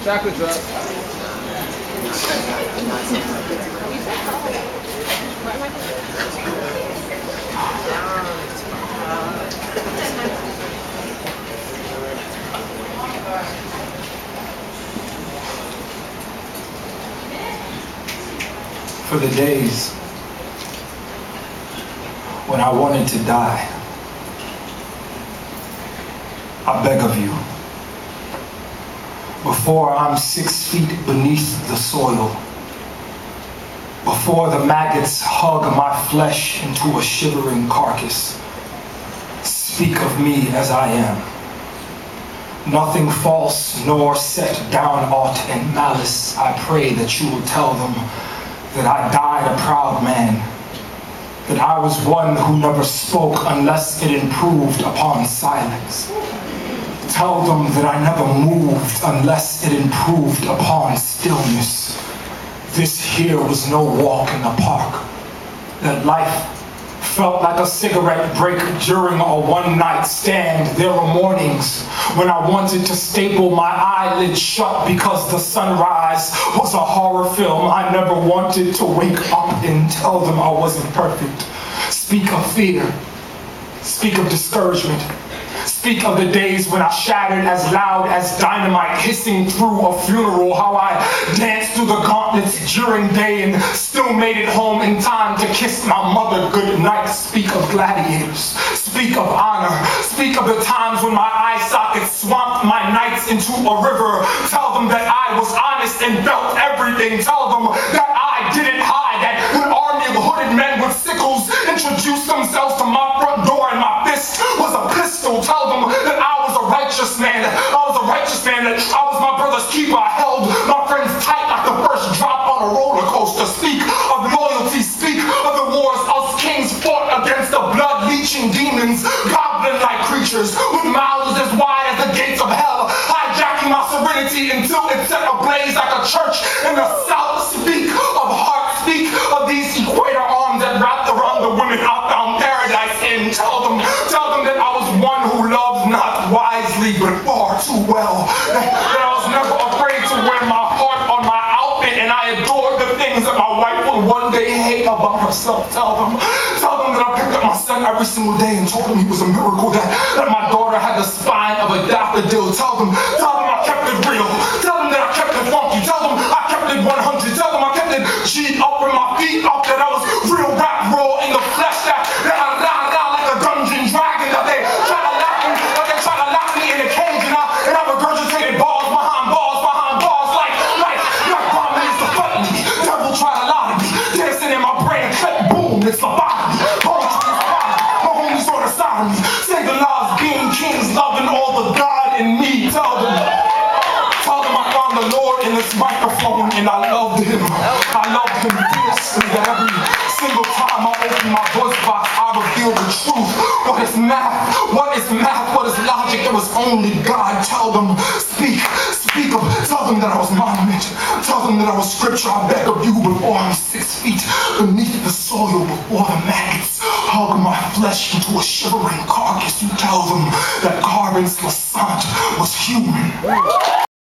chocolate drop. For the days when I wanted to die, I beg of you, before I'm 6 feet beneath the soil, before the maggots hug my flesh into a shivering carcass, speak of me as I am. Nothing false nor set down aught in malice. I pray that you will tell them that I died a proud man, that I was one who never spoke unless it improved upon silence. Tell them that I never moved unless it improved upon stillness. This here was no walk in the park. That life felt like a cigarette break during a one-night stand. There were mornings when I wanted to staple my eyelids shut because the sunrise was a horror film. I never wanted to wake up and tell them I wasn't perfect. Speak of fear. Speak of discouragement. Speak of the days when I shattered as loud as dynamite hissing through a funeral, how I danced through the gauntlets during day and still made it home in time to kiss my mother good night. Speak of gladiators. Speak of honor. Speak of the times when my eye sockets swamped my nights into a river. Tell them that I was honest and felt everything. Tell them that I didn't hide, that when army of hooded men with sickles introduced themselves to my front door and my fist was a pistol. Tell them that I was a righteous man, that I was my brother's keeper. I held my friends tight like the first drop on a roller coaster. Speak of loyalty, speak of the wars us kings fought against the blood-leeching demons, goblin-like creatures with mouths as wide as the gates of hell, hijacking my serenity until it set ablaze like a church in the south. Speak of heart, speak of these equator arms that wrapped around the women I found paradise in. Tell them that I was one who loved not wisely but far too well. That I was never afraid to wear my heart on my outfit, and I adored the things that my wife would one day hate about herself. Tell them that I picked up my son every single day and told him he was a miracle, that my daughter had the spine of a daffodil. Tell them I kept it real. Tell them that I kept it funky. Tell them I kept it 100. Tell them I kept it G'd up with my feet up, that I was real rap raw in the flesh, that I like a dungeon dragon, that they try to lock me in a cage, and I regurgitated balls behind balls like bombing is the button. Devil try to lie to me, dancing in my brain, click, boom, it's the body. My homies on the side of me, say the lies, being kings, loving all the God in me. Tell them I found the Lord in this microphone and I loved him. I loved him fiercely. That every single time I open my voice box, I reveal the truth. What is math? What is math? What is logic? It was only God. Tell them, tell them that I was monument. Tell them that I was scripture. I beg of you, before I'm 6 feet beneath the soil, before the maggots hug my flesh into a shivering carcass, you tell them that Carvens Lissaint was human.